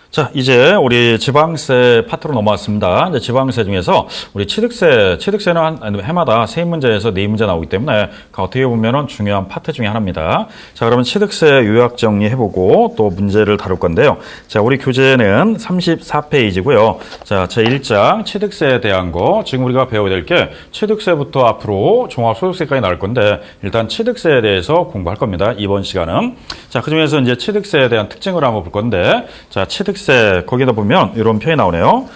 자, 이제 우리 지방세 파트로 넘어왔습니다. 이제 지방세 중에서 우리 취득세는 해마다 세 문제에서 네 문제 나오기 때문에 어떻게 보면은 중요한 파트 중에 하나입니다. 자, 그러면 취득세 요약 정리해보고 또 문제를 다룰 건데요. 자, 우리 교재는 34페이지고요. 자, 제1장 취득세에 대한 거. 지금 우리가 배워야 될 게 취득세부터 앞으로 종합소득세까지 나올 건데 일단 취득세에 대해서 공부할 겁니다. 이번 시간은. 자, 그중에서 이제 취득세에 대한 특징을 한번 볼 건데 자, 취득세 거기다 보면 이런 표현이 나오네요.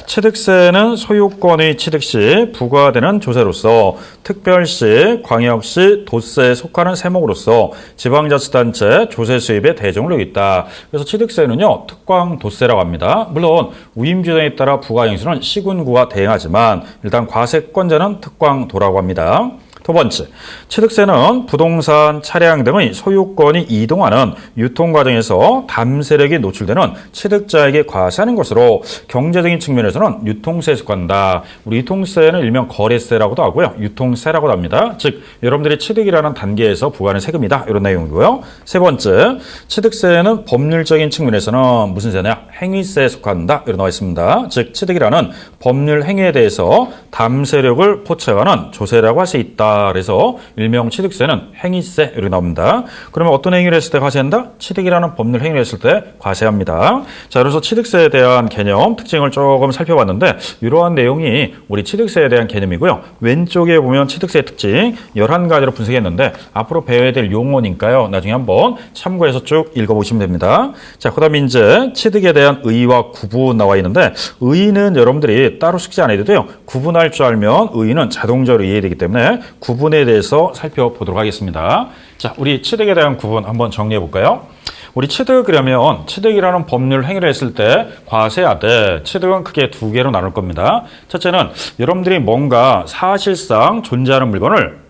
취득세는 소유권의 취득 시 부과되는 조세로서 특별시, 광역시, 도세에 속하는 세목으로서 지방자치단체 조세 수입의 대종을 여기있다. 그래서 취득세는요 특광 도세라고 합니다. 물론 위임규정에 따라 부과행수는 시군구와 대행하지만 일단 과세권자는 특광도라고 합니다. 두 번째, 취득세는 부동산, 차량 등의 소유권이 이동하는 유통 과정에서 담세력이 노출되는 취득자에게 과세하는 것으로 경제적인 측면에서는 유통세에 속한다. 우리 유통세는 일명 거래세라고도 하고요. 유통세라고도 합니다. 즉, 여러분들이 취득이라는 단계에서 부과하는 세금이다. 이런 내용이고요. 세 번째, 취득세는 법률적인 측면에서는 무슨 세냐? 행위세에 속한다. 이런 나와 있습니다. 즉, 취득이라는 법률 행위에 대해서 담세력을 포착하는 조세라고 할 수 있다. 그래서 일명 취득세는 행위세 이렇게 나옵니다. 그러면 어떤 행위를 했을 때 과세한다? 취득이라는 법률 행위를 했을 때 과세합니다. 자, 그래서 취득세에 대한 개념, 특징을 조금 살펴봤는데 이러한 내용이 우리 취득세에 대한 개념이고요. 왼쪽에 보면 취득세의 특징 11가지로 분석했는데 앞으로 배워야 될 용어니까요. 나중에 한번 참고해서 쭉 읽어보시면 됩니다. 자, 그 다음에 이제 취득에 대한 의의와 구분 나와 있는데 의의는 여러분들이 따로 숙지 안 해도 돼요. 구분할 줄 알면 의의는 자동적으로 이해되기 때문에 구분에 대해서 살펴보도록 하겠습니다. 자, 우리 취득에 대한 구분 한번 정리해 볼까요? 우리 취득이라면 취득이라는 법률 행위를 했을 때 과세하되 취득은 크게 두 개로 나눌 겁니다. 첫째는 여러분들이 뭔가 사실상 존재하는 물건을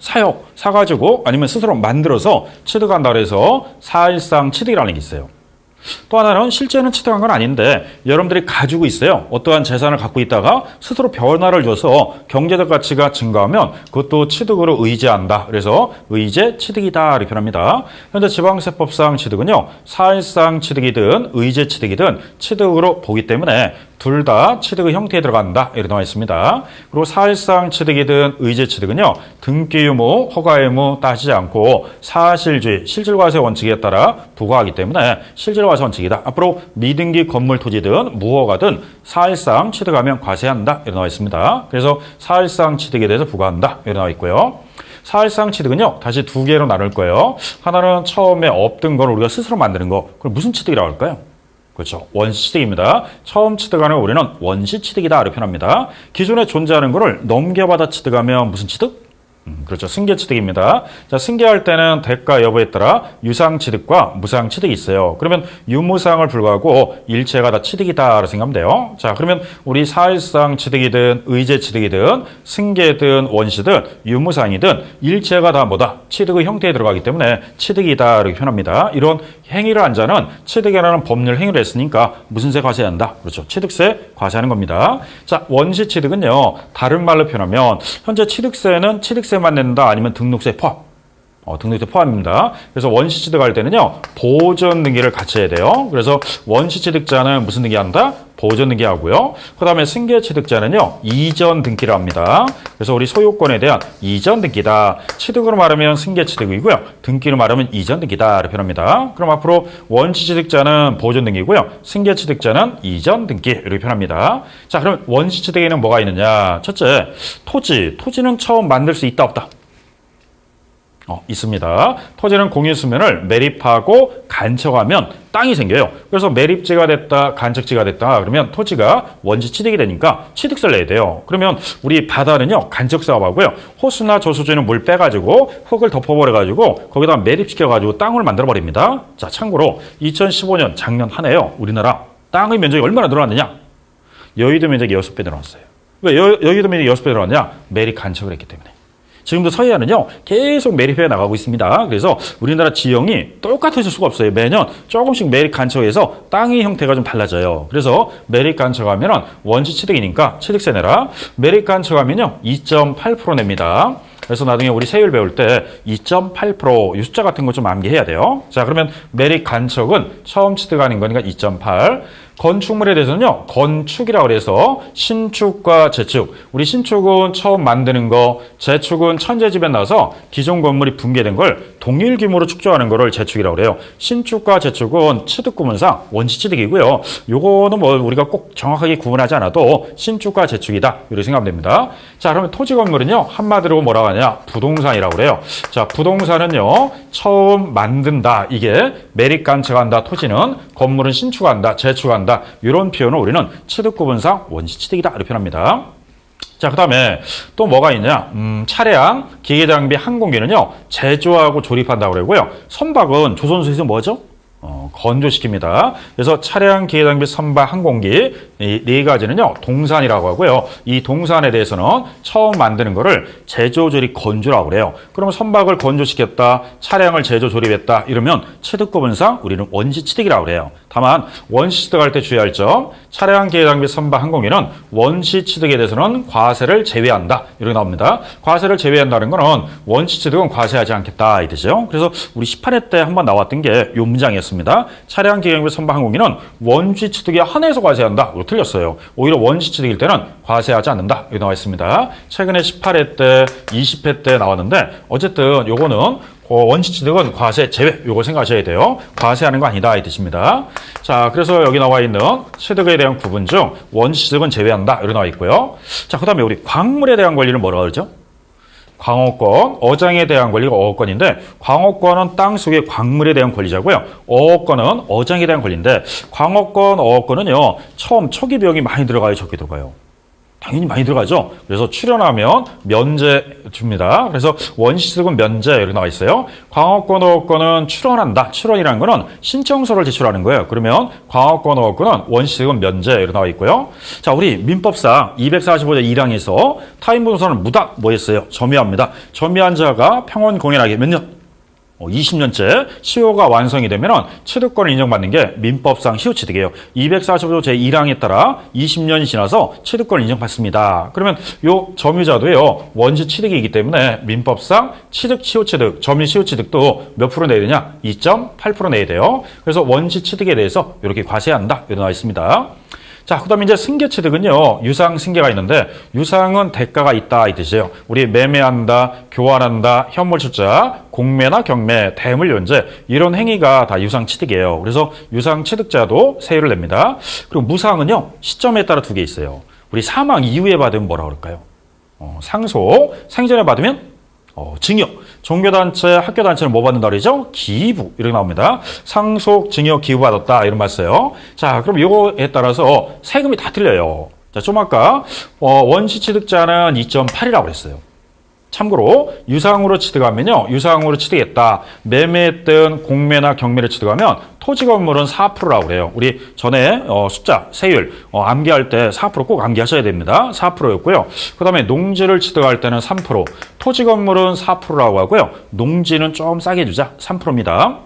사가지고 아니면 스스로 만들어서 취득한다 해서 사실상 취득이라는 게 있어요. 또 하나는 실제는 취득한 건 아닌데 여러분들이 가지고 있어요. 어떠한 재산을 갖고 있다가 스스로 변화를 줘서 경제적 가치가 증가하면 그것도 취득으로 의제한다. 그래서 의제 취득이다 이렇게 표현합니다. 현재 지방세법상 취득은요. 사실상 취득이든 의제 취득이든 취득으로 보기 때문에 둘 다 취득의 형태에 들어간다 이렇게 나와 있습니다. 그리고 사실상 취득이든 의제 취득은요. 등기 유무, 허가 의무 따지지 않고 사실주의, 실질과세 원칙에 따라 부과하기 때문에 실질과세 원칙이다. 앞으로 미등기 건물 토지든 무허가든 사실상 취득하면 과세한다 이렇게 나와 있습니다. 그래서 사실상 취득에 대해서 부과한다 이렇게 나와 있고요. 사실상 취득은요. 다시 두 개로 나눌 거예요. 하나는 처음에 없던 걸 우리가 스스로 만드는 거. 그걸 무슨 취득이라고 할까요? 그렇죠. 원시취득입니다. 처음 취득하는 우리는 원시취득이다 이렇게 표현합니다. 기존에 존재하는 거를 넘겨받아 취득하면 무슨 취득? 그렇죠. 승계취득입니다. 자, 승계할 때는 대가 여부에 따라 유상취득과 무상취득이 있어요. 그러면 유무상을 불구하고 일체가 다 취득이다라고 생각하면 돼요. 자, 그러면 우리 사실상 취득이든 의제취득이든 승계든 원시든 유무상이든 일체가 다 뭐다? 취득의 형태에 들어가기 때문에 취득이다 이렇게 표현합니다. 이런 행위를 한 자는 취득이라는 법률 행위를 했으니까 무슨 세 과세한다? 그렇죠. 취득세 과세하는 겁니다. 자, 원시취득은요. 다른 말로 표현하면 현재 취득세는 취득세만 낸다 아니면 등록세 포함. 등록세 포함입니다. 그래서 원시취득할 때는요. 보존 등기를 같이 해야 돼요. 그래서 원시취득자는 무슨 등기한다? 보존 등기하고요. 그 다음에 승계취득자는요. 이전 등기를 합니다. 그래서 우리 소유권에 대한 이전 등기다. 취득으로 말하면 승계취득이고요. 등기로 말하면 이전 등기다 이렇게 표현합니다. 그럼 앞으로 원시취득자는 보존 등기고요. 승계취득자는 이전 등기 이렇게 표현합니다. 자, 그럼 원시취득에는 뭐가 있느냐? 첫째, 토지는 처음 만들 수 있다 없다? 있습니다. 토지는 공유수면을 매립하고 간척하면 땅이 생겨요. 그래서 매립지가 됐다, 간척지가 됐다. 그러면 토지가 원시 취득이 되니까 취득세를 내야 돼요. 그러면 우리 바다는요, 간척사업하고요. 호수나 저수지는 물 빼가지고 흙을 덮어버려가지고 거기다 매립시켜가지고 땅을 만들어버립니다. 자, 참고로 2015년 작년 한 해요. 우리나라 땅의 면적이 얼마나 늘어났느냐? 여의도 면적이 6배 늘어났어요. 왜 여의도 면적이 6배 늘어났냐? 매립 간척을 했기 때문에. 지금도 서해안은요 계속 매립해 나가고 있습니다. 그래서 우리나라 지형이 똑같을 수가 없어요. 매년 조금씩 매립 간척해서 땅의 형태가 좀 달라져요. 그래서 매립 간척하면 원시 취득이니까 취득세 내라. 매립 간척하면요 2.8% 냅니다. 그래서 나중에 우리 세율 배울 때 2.8% 이 숫자 같은 거 좀 암기해야 돼요. 자, 그러면 매립 간척은 처음 취득하는 거니까 2.8. 건축물에 대해서는요, 건축이라고 해서 신축과 재축. 우리 신축은 처음 만드는 거, 재축은 천재지변 나서 기존 건물이 붕괴된 걸 동일 규모로 축조하는 거를 재축이라고 그래요. 신축과 재축은 취득 구분상 원시 취득이고요. 요거는 뭐 우리가 꼭 정확하게 구분하지 않아도 신축과 재축이다. 이렇게 생각하면 됩니다. 자, 그러면 토지 건물은요, 한마디로 뭐라고 하냐? 부동산이라고 그래요. 자, 부동산은요, 처음 만든다. 이게 매립관측한다. 토지는 건물은 신축한다, 재축한다. 이런 표현을 우리는 취득 구분상 원시 취득이다. 이렇게 표현합니다. 자, 그 다음에 또 뭐가 있냐? 차량, 기계장비, 항공기는요, 제조하고 조립한다고 그러고요. 선박은 조선소에서 뭐죠? 건조시킵니다. 그래서 차량, 기계장비, 선박, 항공기 이 네 가지는요, 동산이라고 하고요. 이 동산에 대해서는 처음 만드는 거를 제조, 조립, 건조라고 그래요. 그러면 선박을 건조시켰다, 차량을 제조, 조립했다 이러면 취득 구분상 우리는 원시 취득이라고 그래요. 다만 원시 취득할 때 주의할 점, 차량, 기계장비, 선박, 항공기는 원시 취득에 대해서는 과세를 제외한다. 이렇게 나옵니다. 과세를 제외한다는 거는 원시 취득은 과세하지 않겠다 이 뜻이죠. 그래서 우리 18회 때 한번 나왔던 게 이 문장이었습니다. 차량, 기계장비, 선박, 항공기는 원시 취득에 한해서 과세한다. 이거 틀렸어요. 오히려 원시 취득일 때는 과세하지 않는다. 이렇게 나와 있습니다. 최근에 18회 때, 20회 때 나왔는데 어쨌든 요거는 원시 취득은 과세 제외. 요거 생각하셔야 돼요. 과세하는 거 아니다 이 뜻입니다. 자, 그래서 여기 나와 있는 취득에 대한 구분 중 원시 취득은 제외한다. 이렇게 나와 있고요. 자, 그다음에 우리 광물에 대한 권리는 뭐라고 그러죠? 광어권, 어장에 대한 권리가 어업권인데 광어권은 땅 속의 광물에 대한 권리자고요. 어업권은 어장에 대한 권리인데 광어권, 어업권은요. 처음 초기 비용이 많이 들어가요, 적게 들어가요. 당연히 많이 들어가죠. 그래서 출연하면 면제 줍니다. 그래서 원시취득은 면제 이렇게 나와 있어요. 광어권, 어업권은 출원한다. 출원이라는 거는 신청서를 제출하는 거예요. 그러면 광어권, 어업권은 원시취득은 면제 이렇게 나와 있고요. 자, 우리 민법상 245조 1항에서 타인부동산은 무닥 뭐 했어요? 점유합니다. 점유한 자가 평원 공연하게 몇 년? 20년째 시효가 완성이 되면 취득권을 인정받는 게 민법상 시효취득이에요. 245조 제1항에 따라 20년이 지나서 취득권을 인정받습니다. 그러면 요 점유자도요, 원시 취득이기 때문에 민법상 취득 시효취득, 점유 시효취득도 몇 프로 내야 되냐? 2.8% 내야 돼요. 그래서 원시 취득에 대해서 이렇게 과세한다. 이렇게 나와 있습니다. 자, 그 다음에 이제 승계취득은요, 유상, 승계가 있는데, 유상은 대가가 있다, 이 뜻이에요. 우리 매매한다, 교환한다, 현물 출자, 공매나 경매, 대물 연재, 이런 행위가 다 유상취득이에요. 그래서 유상취득자도 세율을 냅니다. 그리고 무상은요, 시점에 따라 두 개 있어요. 우리 사망 이후에 받으면 뭐라 그럴까요? 상속, 생전에 받으면 증여. 종교단체, 학교단체는 뭐 받는다 그러죠? 기부. 이렇게 나옵니다. 상속, 증여, 기부 받았다. 이런 말 써요. 자, 그럼 이거에 따라서 세금이 다 틀려요. 자, 좀 아까, 원시 취득자는 2.8이라고 그랬어요. 참고로 유상으로 취득하면요. 유상으로 취득했다. 매매했던 공매나 경매를 취득하면 토지 건물은 4%라고 그래요. 우리 전에 숫자, 세율 암기할 때 4% 꼭 암기하셔야 됩니다. 4%였고요. 그다음에 농지를 취득할 때는 3%. 토지 건물은 4%라고 하고요. 농지는 좀 싸게 주자. 3%입니다.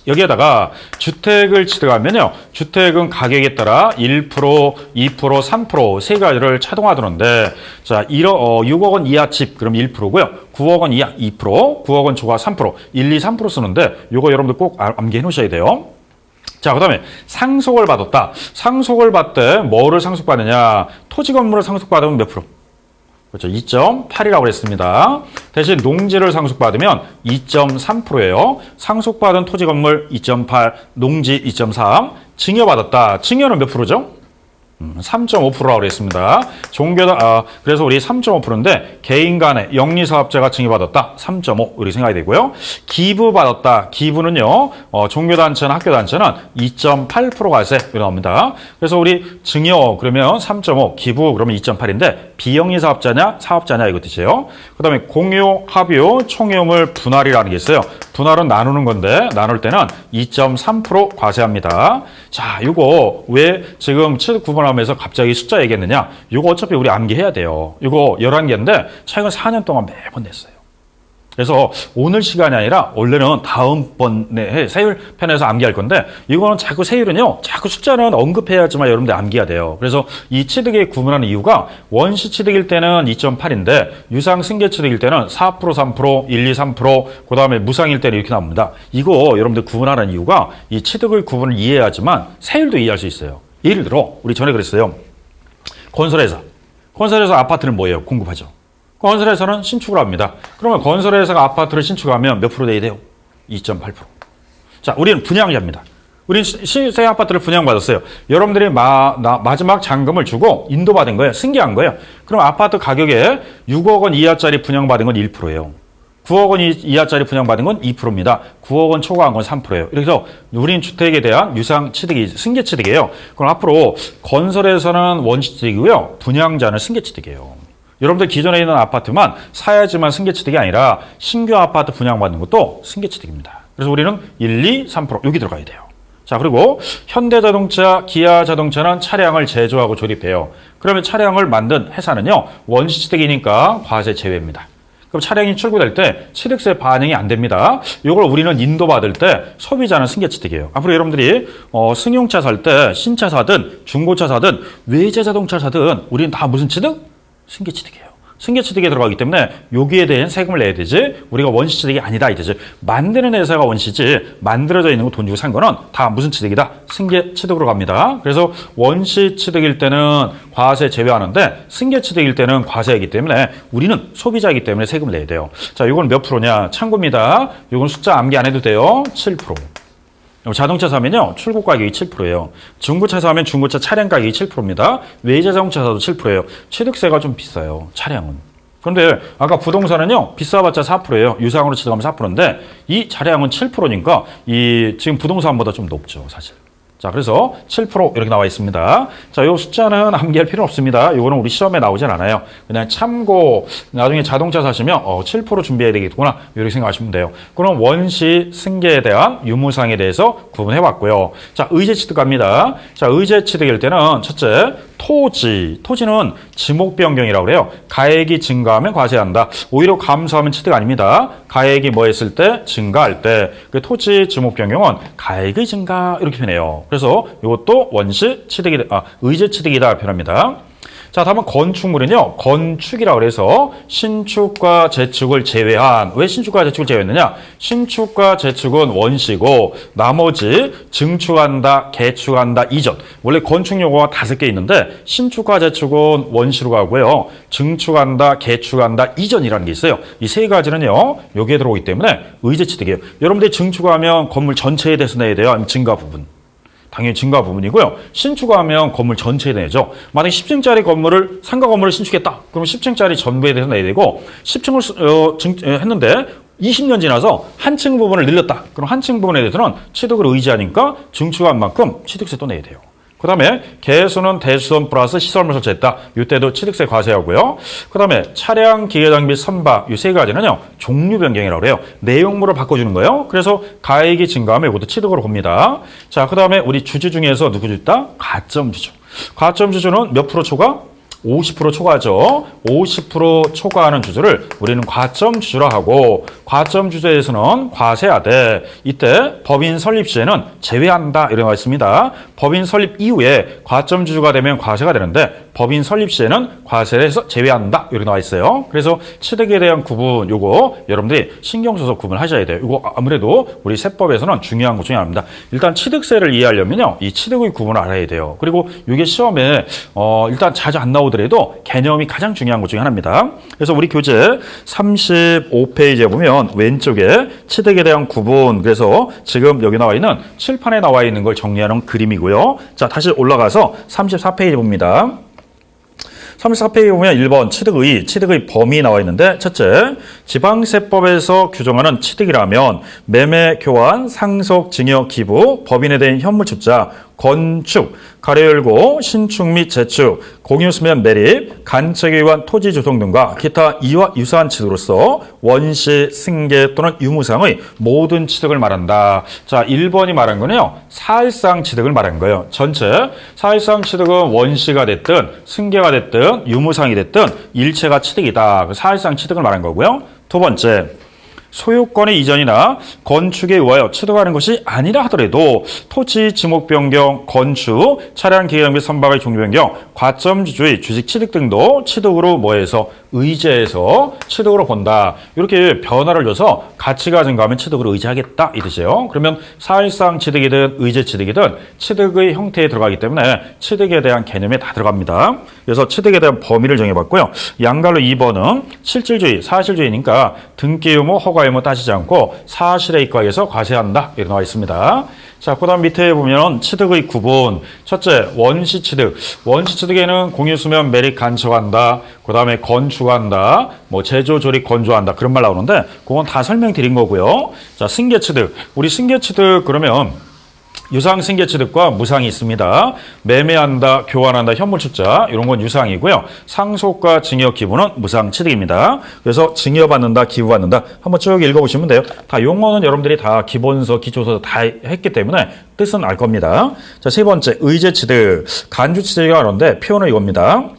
여기에다가 주택을 취득하면요. 주택은 가격에 따라 1%, 2%, 3% 세 가지를 차동하도록인데 자, 6억 원 이하 집 그럼 1%고요. 9억 원 이하 2%, 9억 원 초과 3%, 1, 2, 3% 쓰는데 이거 여러분들 꼭 암기해 놓으셔야 돼요. 자, 그 다음에 상속을 받았다. 상속을 받되 뭐를 상속받느냐. 토지 건물을 상속받으면 몇 프로? 그렇죠. 2.8이라고 그랬습니다. 대신 농지를 상속받으면 2.3%예요. 상속받은 토지 건물 2.8, 농지 2.3, 증여받았다. 증여는 몇 프로죠? 3.5%라고 그랬습니다. 그래서 우리 3.5%인데 개인 간에 영리사업자가 증여받았다. 3.5 이렇게 생각이 되고요. 기부받았다. 기부는요. 종교단체나 학교단체는 2.8% 과세 이렇게 나옵니다. 그래서 우리 증여 그러면 3.5, 기부 그러면 2.8인데 비영리사업자냐 사업자냐 이거 뜻이에요. 그 다음에 공유, 합유, 총유물 분할이라는 게 있어요. 분할은 나누는 건데 나눌 때는 2.3% 과세합니다. 자, 이거 왜 지금 취득 구분하면서 갑자기 숫자 얘기했느냐? 이거 어차피 우리 암기해야 돼요. 이거 11개인데 최근 4년 동안 매번 냈어요. 그래서 오늘 시간이 아니라 원래는 다음번에 세율 편에서 암기할 건데 이거는 자꾸 세율은요. 자꾸 숫자는 언급해야지만 여러분들 암기가 돼요. 그래서 이 취득에 구분하는 이유가 원시 취득일 때는 2.8인데 유상 승계 취득일 때는 4%, 3%, 1, 2, 3% 그다음에 무상일 때는 이렇게 나옵니다. 이거 여러분들 구분하는 이유가 이 취득의 구분을 이해해야지만 세율도 이해할 수 있어요. 예를 들어 우리 전에 그랬어요. 건설회사. 건설회사 아파트를 뭐예요? 공급하죠. 건설회사는 신축을 합니다. 그러면 건설회사가 아파트를 신축하면 몇 프로 내야 돼요? 2.8%. 자, 우리는 분양자입니다. 우리는 새 아파트를 분양받았어요. 여러분들이 마지막 잔금을 주고 인도받은 거예요. 승계한 거예요. 그럼 아파트 가격에 6억 원 이하짜리 분양받은 건 1%예요. 9억 원 이하짜리 분양받은 건 2%입니다. 9억 원 초과한 건 3%예요. 그래서 우린 주택에 대한 유상 취득이 승계 취득이에요. 그럼 앞으로 건설에서는 원시 취득이고요. 분양자는 승계 취득이에요. 여러분들 기존에 있는 아파트만 사야지만 승계 취득이 아니라 신규 아파트 분양받는 것도 승계 취득입니다. 그래서 우리는 1, 2, 3% 여기 들어가야 돼요. 자, 그리고 현대자동차, 기아자동차는 차량을 제조하고 조립해요. 그러면 차량을 만든 회사는요. 원시 취득이니까 과세 제외입니다. 그럼 차량이 출고될 때 취득세 반영이 안 됩니다. 이걸 우리는 인도받을 때 소비자는 승계취득이에요. 앞으로 여러분들이 승용차 살 때 신차 사든 중고차 사든 외제 자동차 사든 우리는 다 무슨 취득? 승계취득이에요. 승계취득에 들어가기 때문에 여기에 대한 세금을 내야 되지 우리가 원시취득이 아니다 이거지. 만드는 회사가 원시지 만들어져 있는 거 돈 주고 산 거는 다 무슨 취득이다? 승계취득으로 갑니다. 그래서 원시취득일 때는 과세 제외하는데 승계취득일 때는 과세이기 때문에 우리는 소비자이기 때문에 세금을 내야 돼요. 자, 이건 몇 프로냐? 참고입니다. 이건 숫자 암기 안 해도 돼요. 7%. 자동차 사면요. 출고 가격이 7%예요. 중고차 사면 중고차 차량 가격이 7%입니다. 외제 자동차 사도 7%예요. 취득세가 좀 비싸요. 차량은. 그런데 아까 부동산은요. 비싸봤자 4%예요. 유상으로 취득하면 4%인데 이 차량은 7%니까 이 지금 부동산보다 좀 높죠, 사실. 자, 그래서 7% 이렇게 나와 있습니다. 자, 요 숫자는 암기할 필요는 없습니다. 요거는 우리 시험에 나오진 않아요. 그냥 참고 나중에 자동차 사시면 7% 준비해야 되겠구나 이렇게 생각하시면 돼요. 그럼 원시 승계에 대한 유무상에 대해서 구분해 왔고요. 자, 의제 취득 갑니다. 자, 의제 취득일 때는 첫째 토지는 지목 변경이라고 그래요. 가액이 증가하면 과세한다. 오히려 감소하면 취득 아닙니다. 가액이 뭐 했을 때? 증가할 때. 그 토지 지목 변경은 가액의 증가 이렇게 표현해요. 그래서 이것도 원시 취득이다, 의제 취득이다 표현합니다. 자, 다음은 건축물은요. 건축이라고 해서 신축과 재축을 제외한, 왜 신축과 재축을 제외했느냐? 신축과 재축은 원시고 나머지 증축한다, 개축한다, 이전. 원래 건축 용어가 5개 있는데 신축과 재축은 원시로 가고요. 증축한다, 개축한다, 이전이라는 게 있어요. 이 3가지는요. 여기에 들어오기 때문에 의제 취득이에요. 여러분들이 증축하면 건물 전체에 대해서 내야 돼요. 아니면 증가 부분. 당연히 증가 부분이고요. 신축하면 건물 전체에 내죠. 만약에 10층짜리 건물을 상가 건물을 신축했다. 그럼 10층짜리 전부에 대해서 내야 되고 10층을 했는데 20년 지나서 한 층 부분을 늘렸다. 그럼 한 층 부분에 대해서는 취득을 의지하니까 증축한 만큼 취득세 또 내야 돼요. 그 다음에 개수는 대수원 플러스 시설물 설치했다. 이때도 취득세 과세하고요. 그 다음에 차량, 기계장비, 선박 이 3가지는요. 종류 변경이라고 해요. 내용물을 바꿔주는 거예요. 그래서 가액이 증가하면 이것도 취득으로 봅니다. 자, 그 다음에 우리 주주 중에서 누구 있다? 가점주주. 가점주주는 몇 프로 초과? 50% 초과죠. 50% 초과하는 주주를 우리는 과점주주라 하고 과점주주에서는 과세하되 이때 법인 설립 시에는 제외한다 이렇게 나와 있습니다. 법인 설립 이후에 과점주주가 되면 과세가 되는데 법인 설립 시에는 과세에서 제외한다 이렇게 나와 있어요. 그래서 취득에 대한 구분 요거 여러분들이 신경 써서 구분하셔야 돼요. 이거 아무래도 우리 세법에서는 중요한 것 중에 하나입니다. 일단 취득세를 이해하려면요. 이 취득의 구분을 알아야 돼요. 그리고 이게 시험에 일단 자주 안 나오더라도 개념이 가장 중요한 것 중에 하나입니다. 그래서 우리 교재 35페이지에 보면 왼쪽에 취득에 대한 구분 그래서 지금 여기 나와 있는 칠판에 나와 있는 걸 정리하는 그림이고요. 자, 다시 올라가서 34페이지 봅니다. 34페이지 보면 1번 취득의 범위 나와 있는데 첫째, 지방세법에서 규정하는 취득이라면 매매, 교환, 상속, 증여, 기부, 법인에 대한 현물 출자, 건축, 가로 열고 신축 및 재축, 공유수면 매립, 간척에 의한 토지 조성 등과 기타 이와 유사한 취득으로서 원시, 승계 또는 유무상의 모든 취득을 말한다. 자, 1번이 말한 거는요. 사실상 취득을 말한 거예요. 전체 사실상 취득은 원시가 됐든 승계가 됐든 유무상이 됐든 일체가 취득이다. 사실상 취득을 말한 거고요. 두 번째, 소유권의 이전이나 건축에 의하여 취득하는 것이 아니라 하더라도 토지 지목 변경, 건축, 차량 계획 및 선박의 종류 변경, 과점주주의 주식 취득 등도 취득으로 뭐해서 의제해서 취득으로 본다. 이렇게 변화를 줘서 가치가 증가하면 취득으로 의제하겠다 이 뜻이에요. 그러면 사실상 취득이든 의제 취득이든 취득의 형태에 들어가기 때문에 취득에 대한 개념에 다 들어갑니다. 그래서 취득에 대한 범위를 정해봤고요. 양갈로 2번은 실질주의, 사실주의니까 등기 의무, 허가 의무 따지지 않고 사실에 입각해서 과세한다. 이렇게 나와 있습니다. 자, 그 다음 밑에 보면 취득의 구분. 첫째, 원시 취득. 원시 취득에는 공유수면 매립 간척한다. 그 다음에 건축한다. 뭐 제조, 조립, 건조한다. 그런 말 나오는데 그건 다 설명드린 거고요. 자, 승계 취득. 우리 승계 취득 그러면 유상 승계 취득과 무상이 있습니다. 매매한다, 교환한다, 현물 출자 이런 건 유상이고요. 상속과 증여 기부는 무상 취득입니다. 그래서 증여받는다, 기부받는다 한번 쭉 읽어보시면 돼요. 다 용어는 여러분들이 다 기본서, 기초서 다 했기 때문에 뜻은 알 겁니다. 자, 세 번째 의제 취득, 간주 취득이라고 하는데 표현은 이겁니다.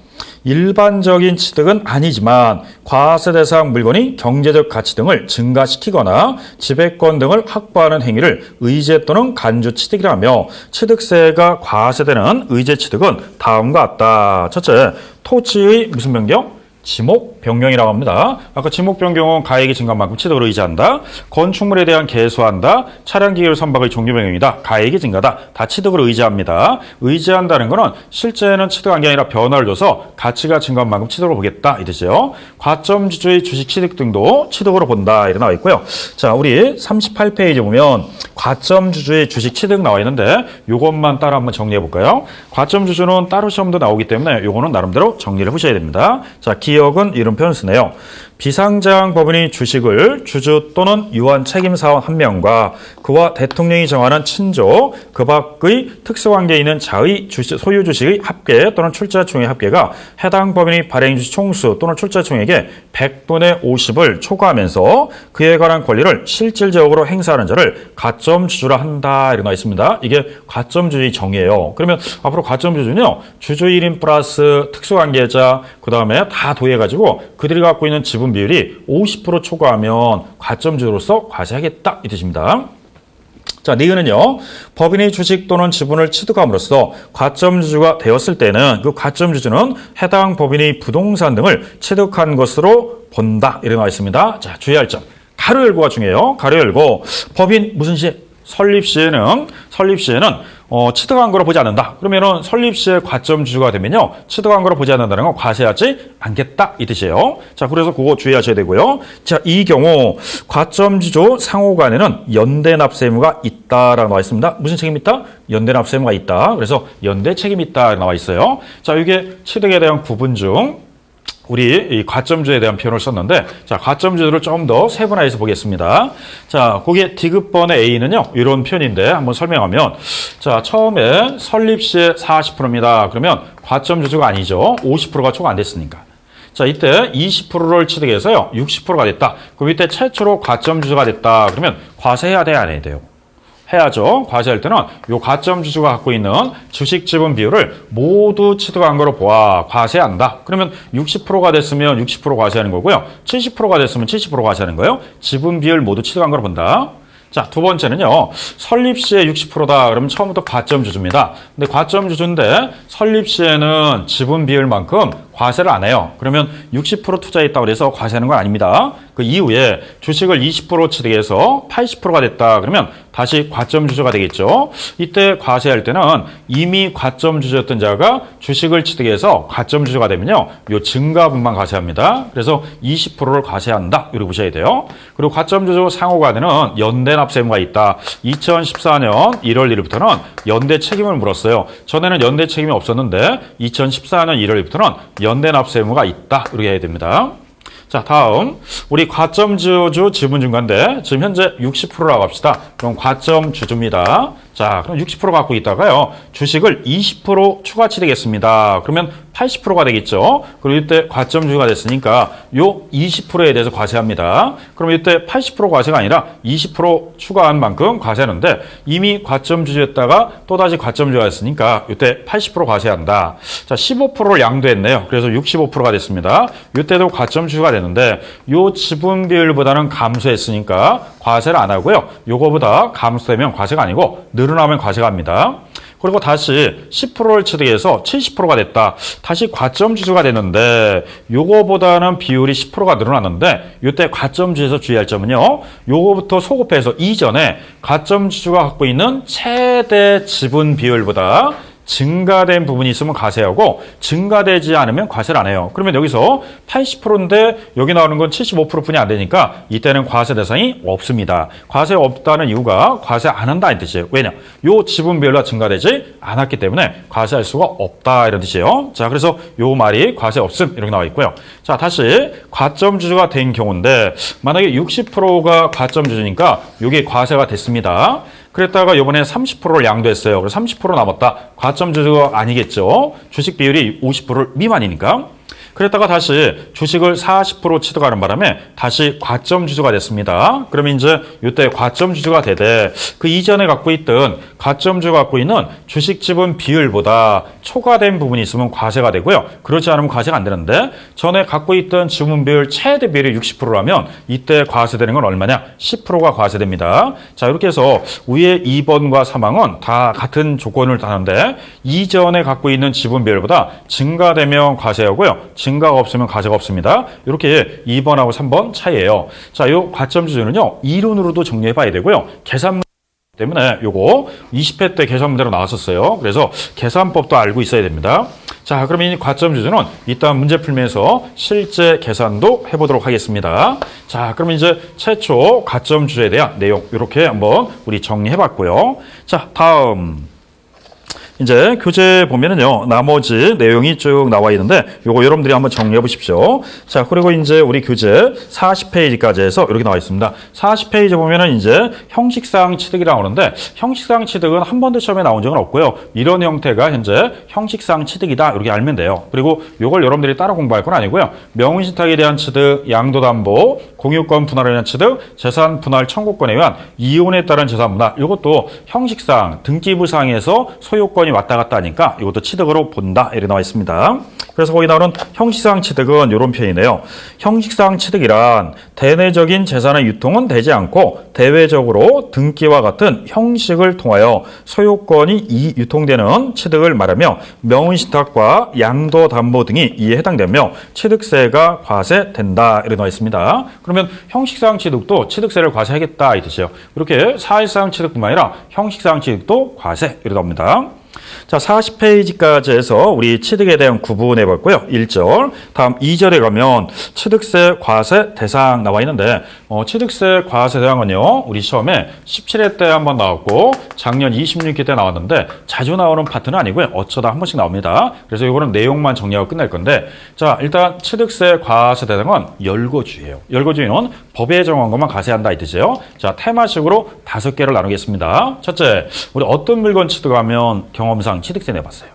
일반적인 취득은 아니지만 과세 대상 물건이 경제적 가치 등을 증가시키거나 지배권 등을 확보하는 행위를 의제 또는 간주 취득이라며 취득세가 과세되는 의제 취득은 다음과 같다. 첫째, 토지의 무슨 변경? 지목 변경이라고 합니다. 아까 지목 변경은 가액이 증가한 만큼 취득으로 의제한다. 건축물에 대한 개수한다. 차량 기계 선박의 종류 변경이다. 가액이 증가다. 다 취득으로 의제합니다. 의제한다는 것은 실제는 취득한 게 아니라 변화를 줘서 가치가 증가한 만큼 취득으로 보겠다 이 뜻이에요. 과점주주의 주식 취득 등도 취득으로 본다 이렇게 나와 있고요. 자, 우리 38페이지 보면 과점주주의 주식 취득 나와 있는데 이것만 따라 한번 정리해 볼까요? 과점주주는 따로 시험도 나오기 때문에 이거는 나름대로 정리를 하셔야 됩니다. 자, 기억은 이런 표현을 쓰네요. 비상장 법인이 주식을 주주 또는 유한 책임사원 한 명과 그와 대통령이 정하는 친족, 그 밖의 특수관계에 있는 자의 소유 주식의 합계 또는 출자총의 합계가 해당 법인의 발행주식 총수 또는 출자총에게 100분의 50을 초과하면서 그에 관한 권리를 실질적으로 행사하는 자를 가점주주라 한다 이렇게 나와 있습니다. 이게 가점주주의 정의예요. 그러면 앞으로 가점주주는요. 주주 1인 플러스 특수관계자 그 다음에 다 더해가지고 그들이 갖고 있는 지분 비율이 50% 초과하면 과점주주로서 과세하겠다 이 뜻입니다. 자, 니은은요. 법인의 주식 또는 지분을 취득함으로써 과점주주가 되었을 때는 그 과점주주는 해당 법인의 부동산 등을 취득한 것으로 본다 이렇게 나와 있습니다. 자, 주의할 점. 가로 열고가 중요해요. 가로 열고 법인 무슨 시에? 설립 시에는 취득한 거로 보지 않는다. 그러면은 설립 시에 과점주주가 되면요. 취득한 거로 보지 않는다는 건 과세하지 않겠다 이 뜻이에요. 자, 그래서 그거 주의하셔야 되고요. 자, 이 경우 과점주주 상호 간에는 연대 납세 의무가 있다라고 나와 있습니다. 무슨 책임이 있다? 연대 납세 의무가 있다. 그래서 연대 책임이 있다 나와 있어요. 자, 이게 취득에 대한 구분 중 우리 이 과점주에 대한 표현을 썼는데, 자, 과점주를 좀 더 세분화해서 보겠습니다. 자, 거기에 디귿번의 A는요, 이런 표현인데, 한번 설명하면, 자, 처음에 설립 시에 40%입니다. 그러면 과점주주가 아니죠. 50%가 초과 안 됐으니까. 자, 이때 20%를 취득해서요, 60%가 됐다. 그럼 이때 최초로 과점주주가 됐다. 그러면 과세해야 돼, 안 해야 돼요? 해야죠. 과세할 때는 이 과점주주가 갖고 있는 주식 지분 비율을 모두 취득한 거로 보아 과세한다. 그러면 60%가 됐으면 60% 과세하는 거고요. 70%가 됐으면 70% 과세하는 거예요. 지분 비율 모두 취득한 거로 본다. 자, 두 번째는요. 설립 시에 60%다. 그러면 처음부터 과점주주입니다. 근데 과점주주인데 설립 시에는 지분 비율만큼 과세를 안 해요. 그러면 60% 투자했다고 해서 과세하는 건 아닙니다. 그 이후에 주식을 20% 취득해서 80%가 됐다. 그러면 다시 과점주주가 되겠죠. 이때 과세할 때는 이미 과점주주였던 자가 주식을 취득해서 과점주주가 되면요. 요 증가분만 과세합니다. 그래서 20%를 과세한다. 이렇게 보셔야 돼요. 그리고 과점주주 상호간에는 연대 납세 의무가 있다. 2014년 1월 1일부터는 연대 책임을 물었어요. 전에는 연대 책임이 없었는데 2014년 1월부터는 연대 납세 의무가 있다. 이렇게 해야 됩니다. 자, 다음 우리 과점주주 지분중과인데 지금 현재 60%라고 합시다. 그럼 과점주주입니다. 자, 그럼 60% 갖고 있다가요. 주식을 20% 추가 취득했습니다. 그러면 80%가 되겠죠. 그리고 이때 과점주가 됐으니까 요 20%에 대해서 과세합니다. 그럼 이때 80% 과세가 아니라 20% 추가한 만큼 과세하는데 이미 과점주였다가 또다시 과점주가 됐으니까 이때 80% 과세한다. 자, 15%를 양도했네요. 그래서 65%가 됐습니다. 이때도 과점주가 되는데 요 지분 비율보다는 감소했으니까 과세를 안 하고요. 요거보다 감소되면 과세가 아니고 늘어나면 과세가 합니다. 그리고 다시 10%를 취득해서 70%가 됐다. 다시 과점주주가 됐는데 요거보다는 비율이 10%가 늘어났는데 이때 과점주에서 주의할 점은요. 요거부터 소급해서 이전에 과점주주가 갖고 있는 최대 지분 비율보다 증가된 부분이 있으면 과세하고 증가되지 않으면 과세를 안 해요. 그러면 여기서 80%인데 여기 나오는 건 75%뿐이 안 되니까 이때는 과세 대상이 없습니다. 과세 없다는 이유가 과세 안 한다 이 뜻이에요. 왜냐? 요 지분 비율로 증가되지 않았기 때문에 과세할 수가 없다 이런 뜻이에요. 자, 그래서 요 말이 과세 없음 이렇게 나와 있고요. 자, 다시 과점주주가 된 경우인데 만약에 60%가 과점주주니까 이게 과세가 됐습니다. 그랬다가 이번에 30%를 양도했어요. 그래서 30% 남았다. 과점주주가 아니겠죠. 주식 비율이 50% 미만이니까. 그랬다가 다시 주식을 40% 취득하는 바람에 다시 과점주주가 됐습니다. 그러면 이제 이때 과점주주가 되되 그 이전에 갖고 있던 과점주가 갖고 있는 주식 지분 비율보다 초과된 부분이 있으면 과세가 되고요. 그렇지 않으면 과세가 안 되는데 전에 갖고 있던 지분 비율 최대 비율이 60%라면 이때 과세되는 건 얼마냐? 10%가 과세됩니다. 자, 이렇게 해서 위에 2번과 3항은 다 같은 조건을 다는데 이전에 갖고 있는 지분 비율보다 증가되면 과세하고요. 증가가 없으면 과세가 없습니다. 이렇게 2번하고 3번 차이예요. 자, 이 과점주주는요. 이론으로도 정리해 봐야 되고요. 계산 때문에 요거 20회 때 계산 문제로 나왔었어요. 그래서 계산법도 알고 있어야 됩니다. 자, 그럼 이 과점주주는 이따 문제 풀면서 실제 계산도 해보도록 하겠습니다. 자, 그럼 이제 최초 과점주주에 대한 내용 이렇게 한번 우리 정리해봤고요. 자, 다음. 이제 교재 보면은요, 나머지 내용이 쭉 나와 있는데, 요거 여러분들이 한번 정리해 보십시오. 자, 그리고 이제 우리 교재 40페이지까지 해서 이렇게 나와 있습니다. 40페이지 보면은 이제 형식상 취득이라고 하는데, 형식상 취득은 한 번도 시험에 나온 적은 없고요. 이런 형태가 현재 형식상 취득이다. 이렇게 알면 돼요. 그리고 요걸 여러분들이 따라 공부할 건 아니고요. 명의신탁에 대한 취득, 양도담보, 공유권 분할에 대한 취득, 재산 분할 청구권에 의한 이혼에 따른 재산 분할, 요것도 형식상, 등기부상에서 소유권이 왔다 갔다 하니까 이것도 취득으로 본다 이렇게 나와 있습니다. 그래서 거기 나오는 형식상 취득은 이런 표현이네요. 형식상 취득이란 대내적인 재산의 유통은 되지 않고 대외적으로 등기와 같은 형식을 통하여 소유권이 유통되는 취득을 말하며 명의신탁과 양도담보 등이 이에 해당되며 취득세가 과세된다 이렇게 나와 있습니다. 그러면 형식상 취득도 취득세를 과세하겠다 이 뜻이에요. 이렇게 사실상 취득뿐만 아니라 형식상 취득도 과세 이렇게 나옵니다. 자, 40페이지까지 해서 우리 취득에 대한 구분해 봤고요. 1절. 다음 2절에 가면 취득세 과세 대상 나와 있는데 취득세 과세 대상은요. 우리 시험에 17회 때 한번 나왔고 작년 26회 때 나왔는데 자주 나오는 파트는 아니고요. 어쩌다 한 번씩 나옵니다. 그래서 이거는 내용만 정리하고 끝날 건데 자, 일단 취득세 과세 대상은 열거주예요. 열거주는 법에 정한 것만 과세한다 이 뜻이에요. 자, 테마식으로 5개를 나누겠습니다. 첫째, 우리 어떤 물건 취득하면 경험상 취득세 내봤어요.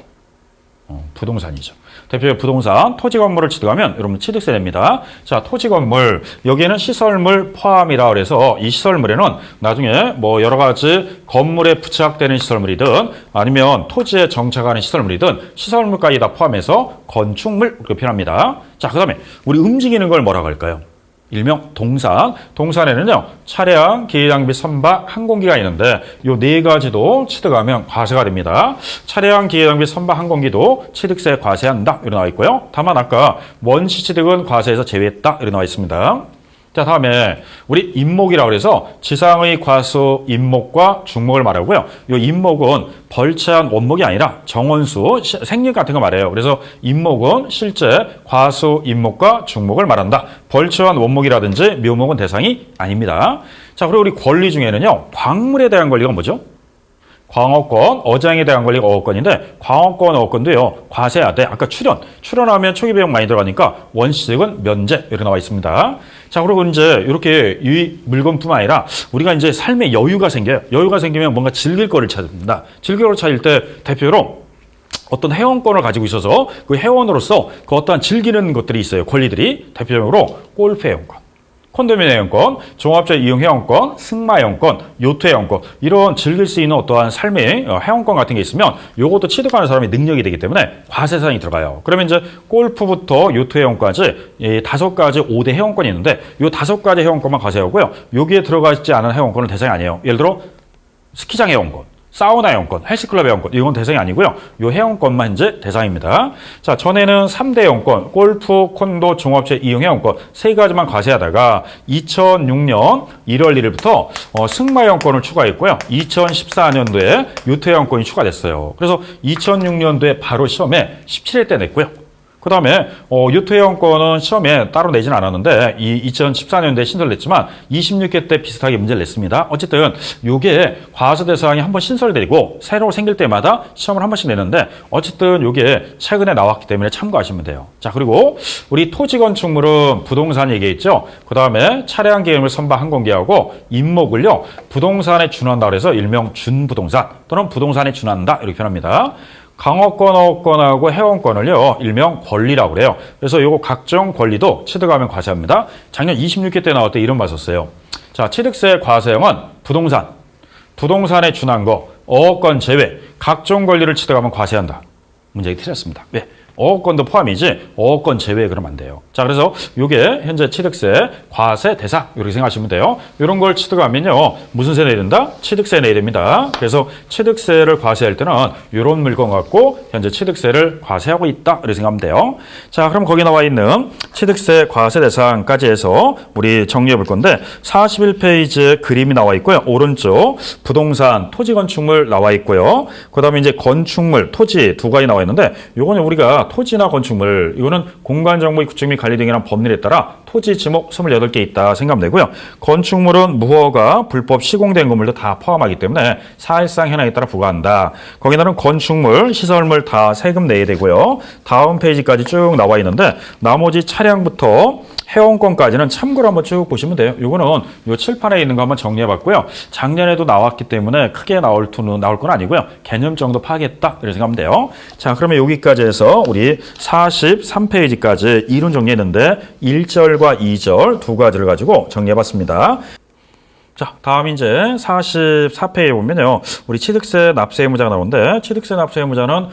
부동산이죠. 대표적으로 부동산, 토지 건물을 취득하면 여러분 취득세 냅니다. 자, 토지 건물, 여기에는 시설물 포함이라 그래서 이 시설물에는 나중에 뭐 여러 가지 건물에 부착되는 시설물이든 아니면 토지에 정착하는 시설물이든 시설물까지 다 포함해서 건축물 이렇게 표현합니다. 자, 그 다음에 우리 움직이는 걸 뭐라고 할까요? 일명 동산. 동산에는요, 차량, 기계장비, 선박, 항공기가 있는데 요 네 가지도 취득하면 과세가 됩니다. 차량, 기계장비, 선박, 항공기도 취득세 과세한다. 이렇게 나와 있고요. 다만 아까 원시 취득은 과세에서 제외했다. 이렇게 나와 있습니다. 자, 다음에 우리 임목이라고 해서 지상의 과수 임목과 중목을 말하고요. 이 임목은 벌채한 원목이 아니라 정원수, 생립 같은 거 말해요. 그래서 임목은 실제 과수 임목과 중목을 말한다. 벌채한 원목이라든지 묘목은 대상이 아닙니다. 자, 그리고 우리 권리 중에는요. 광물에 대한 권리가 뭐죠? 광어권, 어장에 대한 권리가 어업권인데 광어권, 어업권도요. 과세해야 돼. 아까 출연하면 초기 비용 많이 들어가니까 원시득은 면제 이렇게 나와 있습니다. 자, 그리고 이제 이렇게 이 물건뿐만 아니라 우리가 이제 삶에 여유가 생겨요. 여유가 생기면 뭔가 즐길 거를 찾습니다. 즐길 거를 찾을 때 대표로 어떤 회원권을 가지고 있어서 그 회원으로서 그 어떠한 즐기는 것들이 있어요. 권리들이. 대표적으로 골프 회원권, 콘도미니엄 회원권, 종합적 이용 회원권, 승마 회원권, 요트 회원권, 이런 즐길 수 있는 어떠한 삶의 회원권 같은 게 있으면 요것도 취득하는 사람의 능력이 되기 때문에 과세사항이 들어가요. 그러면 이제 골프부터 요트 회원까지 5가지 5대 회원권이 있는데 요 5가지 회원권만 과세하고요. 여기에 들어가 있지 않은 회원권은 대상이 아니에요. 예를 들어 스키장 회원권, 사우나 회원권, 헬스클럽 회원권, 이건 대상이 아니고요. 이 회원권만 이제 대상입니다. 자, 전에는 3대 회원권, 골프, 콘도, 종합적 이용 회원권 3가지만 과세하다가 2006년 1월 1일부터 승마 회원권을 추가했고요. 2014년도에 요트 회원권이 추가됐어요. 그래서 2006년도에 바로 시험에 17회 때 냈고요. 그 다음에 요트 회원권은 시험에 따로 내진 않았는데 2014년도에 신설을 냈지만 26회 때 비슷하게 문제를 냈습니다. 어쨌든 요게 과세 대상이 한번 신설되고 새로 생길 때마다 시험을 한 번씩 내는데 어쨌든 요게 최근에 나왔기 때문에 참고하시면 돼요. 자, 그리고 우리 토지 건축물은 부동산 얘기했죠. 그 다음에 차량 계획을 선박 항공기하고 임목을요 부동산에 준한다 그래서 일명 준부동산 또는 부동산에 준한다 이렇게 표현합니다. 강업권, 어업권하고 회원권을요, 일명 권리라고 그래요. 그래서 요거 각종 권리도 취득하면 과세합니다. 작년 26회 때 나올 때 이름 봤었어요. 자, 취득세 과세형은 부동산, 부동산에 준한 거, 어업권 제외, 각종 권리를 취득하면 과세한다. 문제가 틀렸습니다. 왜? 어업권도 포함이지 어업권 제외 그러면 안 돼요. 자, 그래서 이게 현재 취득세 과세 대상 이렇게 생각하시면 돼요. 이런 걸 취득하면요 무슨 세 내야 된다? 취득세 내야 됩니다. 그래서 취득세를 과세할 때는 이런 물건 갖고 현재 취득세를 과세하고 있다 이렇게 생각하면 돼요. 자, 그럼 거기 나와 있는 취득세 과세 대상까지 해서 우리 정리해 볼 건데 41페이지에 그림이 나와 있고요. 오른쪽 부동산, 토지 건축물 나와 있고요. 그 다음에 이제 건축물, 토지 2가지 나와 있는데 요거는 우리가 토지나 건축물, 이거는 공간정보 구축 및 관리 등이란 법률에 따라 토지 지목 28개 있다 생각하면 되고요. 건축물은 무허가, 불법 시공된 건물도 다 포함하기 때문에 사실상 현황에 따라 부과한다. 거기는 건축물, 시설물 다 세금 내야 되고요. 다음 페이지까지 쭉 나와 있는데 나머지 차량부터 회원권까지는 참고로 한번 쭉 보시면 돼요. 이거는 요 칠판에 있는 거 한번 정리해 봤고요. 작년에도 나왔기 때문에 크게 나올 건 아니고요. 개념 정도 파악했다 이렇게 생각하면 돼요. 자, 그러면 여기까지 해서 우리 43페이지까지 이론 정리했는데 1절과 2절 2가지를 가지고 정리해 봤습니다. 자, 다음 이제 44페이지에 보면요. 우리 취득세 납세 의무자가 나오는데 취득세 납세 의무자는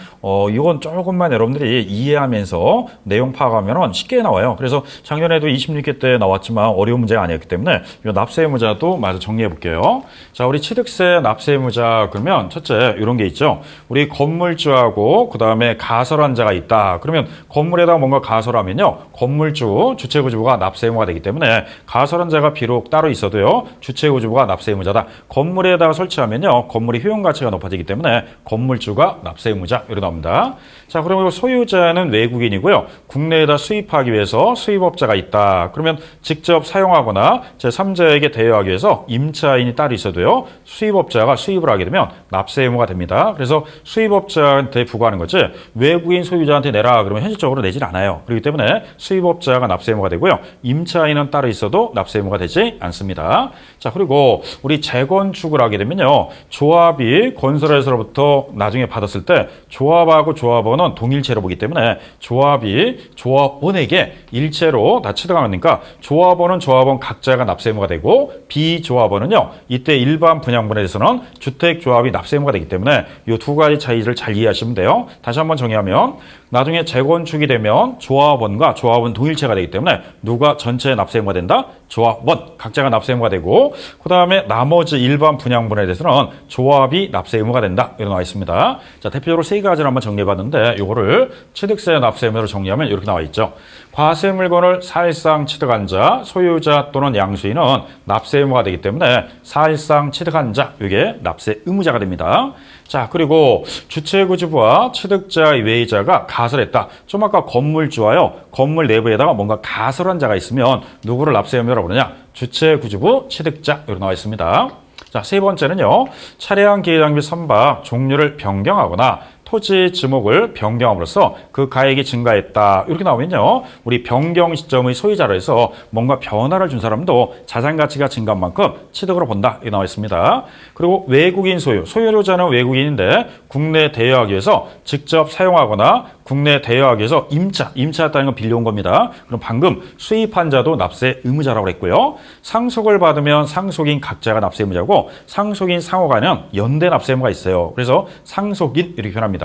이건 조금만 여러분들이 이해하면서 내용 파악하면 쉽게 나와요. 그래서 작년에도 26회 때 나왔지만 어려운 문제가 아니었기 때문에 이 납세 의무자도 마저 정리해 볼게요. 자, 우리 취득세 납세 의무자 그러면 첫째 이런 게 있죠. 우리 건물주하고 그다음에 가설환자가 있다. 그러면 건물에다가 뭔가 가설하면요. 건물주, 주체구주부가 납세 의무가 되기 때문에 가설환자가 비록 따로 있어도요. 주체구주부가 납세 의무자다. 건물에다가 설치하면요. 건물의 효용 가치가 높아지기 때문에 건물주가 납세 의무자 이렇게 나옵니다. 자, 그리고 소유자는 외국인이고요. 국내에다 수입하기 위해서 수입업자가 있다. 그러면 직접 사용하거나 제3자에게 대여하기 위해서 임차인이 따로 있어도요. 수입업자가 수입을 하게 되면 납세 의무가 됩니다. 그래서 수입업자한테 부과하는 거지 외국인 소유자한테 내라 그러면 현실적으로 내질 않아요. 그렇기 때문에 수입업자가 납세 의무가 되고요. 임차인은 따로 있어도 납세 의무가 되지 않습니다. 자, 그리고 우리 재건축을 하게 되면요. 조합이 건설회사로부터 나중에 받았을 때 조합하고 조합원은 동일체로 보기 때문에 조합이 조합원에게 일체로 다 취득하니까 조합원은 조합원 각자가 납세 의무가 되고 비조합원은요. 이때 일반 분양분에 대해서는 주택조합이 납세 의무가 되기 때문에 이 2가지 차이를 잘 이해하시면 돼요. 다시 한번 정의하면 나중에 재건축이 되면 조합원과 조합원 동일체가 되기 때문에 누가 전체에 납세 의무가 된다? 조합원 각자가 납세 의무가 되고 그 다음에 나머지 일반 분양분에 대해서는 조합이 납세 의무가 된다. 이렇게 나와 있습니다. 자, 대표적으로 3가지를 한번 정리해봤는데 이거를 취득세 납세 의무로 정리하면 이렇게 나와 있죠. 과세 물건을 사실상 취득한 자, 소유자 또는 양수인은 납세 의무가 되기 때문에 사실상 취득한 자, 이게 납세 의무자가 됩니다. 자, 그리고 주체구주부와 취득자 외의자가 가설했다. 좀 아까 건물주와요. 건물 내부에다가 뭔가 가설한 자가 있으면 누구를 납세 의무자라고 그러냐? 주체구주부, 취득자 이렇게 나와 있습니다. 자, 3번째는요. 차량 기계장비 선박 종류를 변경하거나 토지 지목을 변경함으로써 그 가액이 증가했다. 이렇게 나오면요. 우리 변경 시점의 소유자로 해서 뭔가 변화를 준 사람도 자산 가치가 증가한 만큼 취득으로 본다. 이렇게 나와 있습니다. 그리고 외국인 소유자는 외국인인데 국내 대여하기 위해서 직접 사용하거나 국내 대여하기 위해서 임차했다는 건 빌려온 겁니다. 그럼 방금 수입한 자도 납세 의무자라고 했고요. 상속을 받으면 상속인 각자가 납세 의무자고 상속인 상호간은 연대 납세 의무가 있어요. 그래서 상속인 이렇게 표현합니다.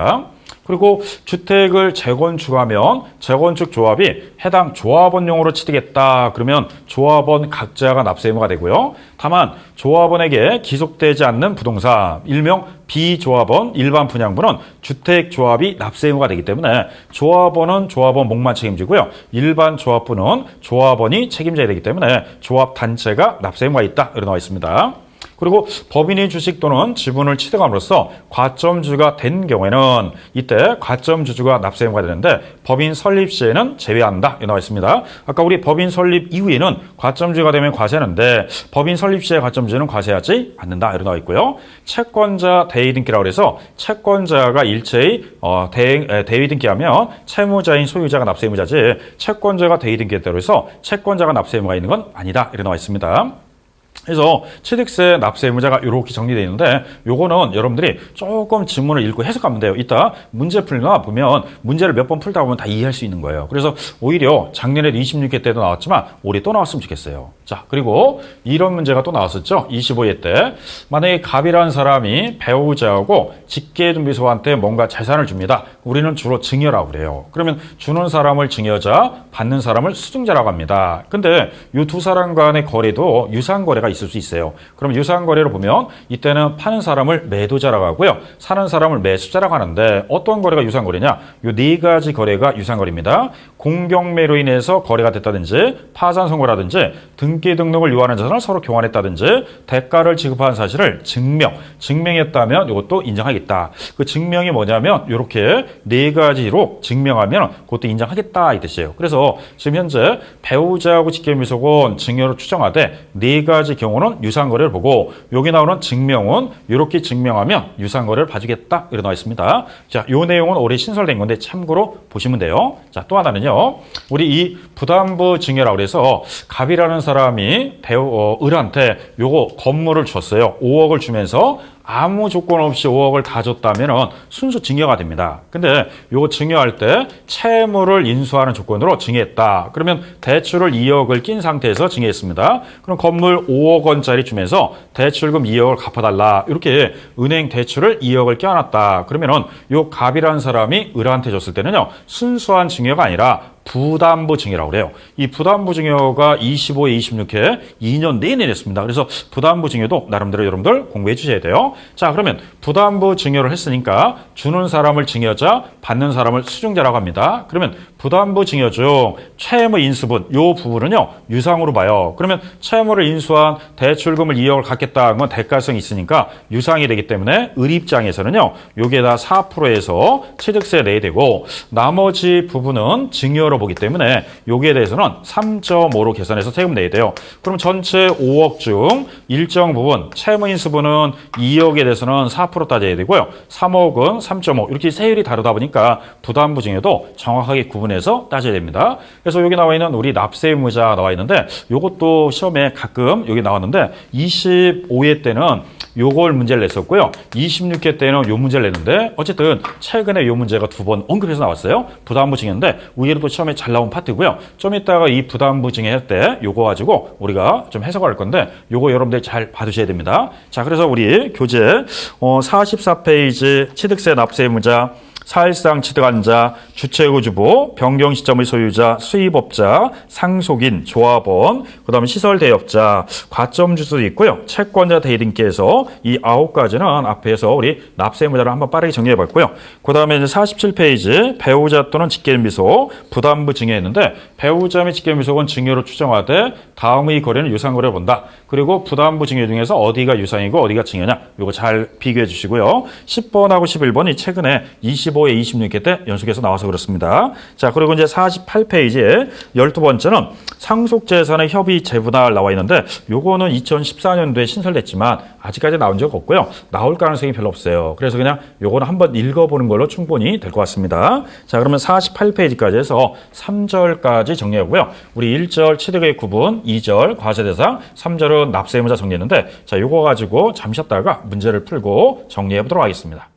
그리고 주택을 재건축하면 재건축 조합이 해당 조합원용으로 취득했다. 그러면 조합원 각자가 납세 의무가 되고요. 다만 조합원에게 기속되지 않는 부동산, 일명 비조합원, 일반 분양분은 주택조합이 납세 의무가 되기 때문에 조합원은 조합원 목만 책임지고요. 일반 조합분은 조합원이 책임져야 되기 때문에 조합 단체가 납세 의무가 있다. 이렇게 나와 있습니다. 그리고 법인이 주식 또는 지분을 취득함으로써 과점주가 된 경우에는 이때 과점주주가 납세 의무가 되는데 법인 설립 시에는 제외한다. 이렇게 나와 있습니다. 아까 우리 법인 설립 이후에는 과점주가 되면 과세하는데 법인 설립 시에 과점주는 과세하지 않는다. 이렇게 나와 있고요. 채권자 대위등기라고 해서 채권자가 일체의 대위등기하면 채무자인 소유자가 납세 의무자지 채권자가 대위등기했다고 해서 채권자가 납세 의무가 있는 건 아니다. 이렇게 나와 있습니다. 그래서 취득세 납세 의무자가 이렇게 정리되어 있는데 요거는 여러분들이 조금 지문을 읽고 해석하면 돼요. 이따 문제 풀거나 보면 문제를 몇 번 풀다 보면 다 이해할 수 있는 거예요. 그래서 오히려 작년에도 26회 때도 나왔지만 올해 또 나왔으면 좋겠어요. 자, 그리고 이런 문제가 또 나왔었죠. 25회 때. 만약에 갑이라는 사람이 배우자하고 직계준비소한테 뭔가 재산을 줍니다. 우리는 주로 증여라고 그래요. 그러면 주는 사람을 증여자, 받는 사람을 수증자라고 합니다. 근데 이 두 사람 간의 거래도 유상거래가 있을 수 있어요. 그럼 유상거래로 보면 이때는 파는 사람을 매도자라고 하고요. 사는 사람을 매수자라고 하는데 어떤 거래가 유상거래냐? 이 네 가지 거래가 유상거래입니다. 공경매로 인해서 거래가 됐다든지 파산 선고라든지 등기 등록을 요하는 자산을 서로 교환했다든지 대가를 지급한 사실을 증명했다면 이것도 인정하겠다. 그 증명이 뭐냐면 이렇게 네 가지로 증명하면 그것도 인정하겠다 이 뜻이에요. 그래서 지금 현재 배우자하고 직계준비소는 증여로 추정하되 네 가지 경우는 유상거래를 보고 여기 나오는 증명은 이렇게 증명하면 유상거래를 봐주겠다 이렇게 나와 있습니다. 자, 이 내용은 올해 신설된 건데 참고로 보시면 돼요. 자, 또 하나는요. 우리 이 부담부 증여라고 해서 갑이라는 사람이 을한테 요거 건물을 줬어요. 5억을 주면서 아무 조건 없이 5억을 다 줬다면 순수 증여가 됩니다. 근데 요거 증여할 때 채무를 인수하는 조건으로 증여했다. 그러면 대출을 2억을 낀 상태에서 증여했습니다. 그럼 건물 5억 원짜리 주면서 대출금 2억을 갚아달라. 이렇게 은행 대출을 2억을 껴안았다. 그러면은 요 갑이라는 사람이 을한테 줬을 때는요. 순수한 증여가 아니라 부담부 증여라고 그래요. 이 부담부 증여가 25회, 26회 2년 내내 냈습니다. 그래서 부담부 증여도 나름대로 여러분들 공부해 주셔야 돼요. 자, 그러면 부담부 증여를 했으니까 주는 사람을 증여자, 받는 사람을 수증자라고 합니다. 그러면 부담부 증여 중 채무 인수분 요 부분은요. 유상으로 봐요. 그러면 채무를 인수한 대출금을 2억을 갚겠다는 건 대가성이 있으니까 유상이 되기 때문에 을 입장에서는요. 여기에다 4%에서 취득세 내야 되고 나머지 부분은 증여로 보기 때문에 여기에 대해서는 3.5로 계산해서 세금 내야 돼요. 그럼 전체 5억 중 일정 부분 채무 인수분은 2억에 대해서는 4% 따져야 되고요. 3억은 3.5 이렇게 세율이 다르다 보니까 부담부 증여도 정확하게 구분해서 따져야 됩니다. 그래서 여기 나와 있는 우리 납세 의무자 나와 있는데 이것도 시험에 가끔 여기 나왔는데 25회 때는 요걸 문제를 냈었고요. 26회 때는 요 문제를 냈는데 어쨌든 최근에 요 문제가 두 번 언급해서 나왔어요. 부담부 증여인데 의외로 또 시험에 잘 나온 파트고요. 좀 이따가 이 부담부 증여할 때 요거 가지고 우리가 좀 해석할 건데 요거 여러분들 잘 봐두셔야 됩니다. 자, 그래서 우리 교재 44페이지 취득세 납세 의무자 사실상 취득한 자, 주체구 주보, 변경 시점의 소유자, 수입업자, 상속인, 조합원, 그 다음에 시설대업자, 과점주도 있고요. 채권자 대리등기에서 이 9가지는 앞에서 우리 납세의무자를 한번 빠르게 정리해봤고요. 그 다음에 이제 47페이지 배우자 또는 직계준비소 부담부 증여했는데 배우자 및 직계준비소는 증여로 추정하되 다음의 거래는 유상거래를 본다. 그리고 부담부 증여 중에서 어디가 유상이고 어디가 증여냐 이거 잘 비교해 주시고요. 10번하고 11번이 최근에 25 25에 26개 때 연속해서 나와서 그렇습니다. 자, 그리고 이제 48페이지에 12번째는 상속재산의 협의 재분할 나와 있는데 요거는 2014년도에 신설됐지만 아직까지 나온 적 없고요. 나올 가능성이 별로 없어요. 그래서 그냥 요거는 한번 읽어보는 걸로 충분히 될 것 같습니다. 자, 그러면 48페이지까지 해서 3절까지 정리하고요. 우리 1절 취득의 구분, 2절 과세대상, 3절은 납세의무자 정리했는데 자, 요거 가지고 잠시 쉬었다가 문제를 풀고 정리해 보도록 하겠습니다.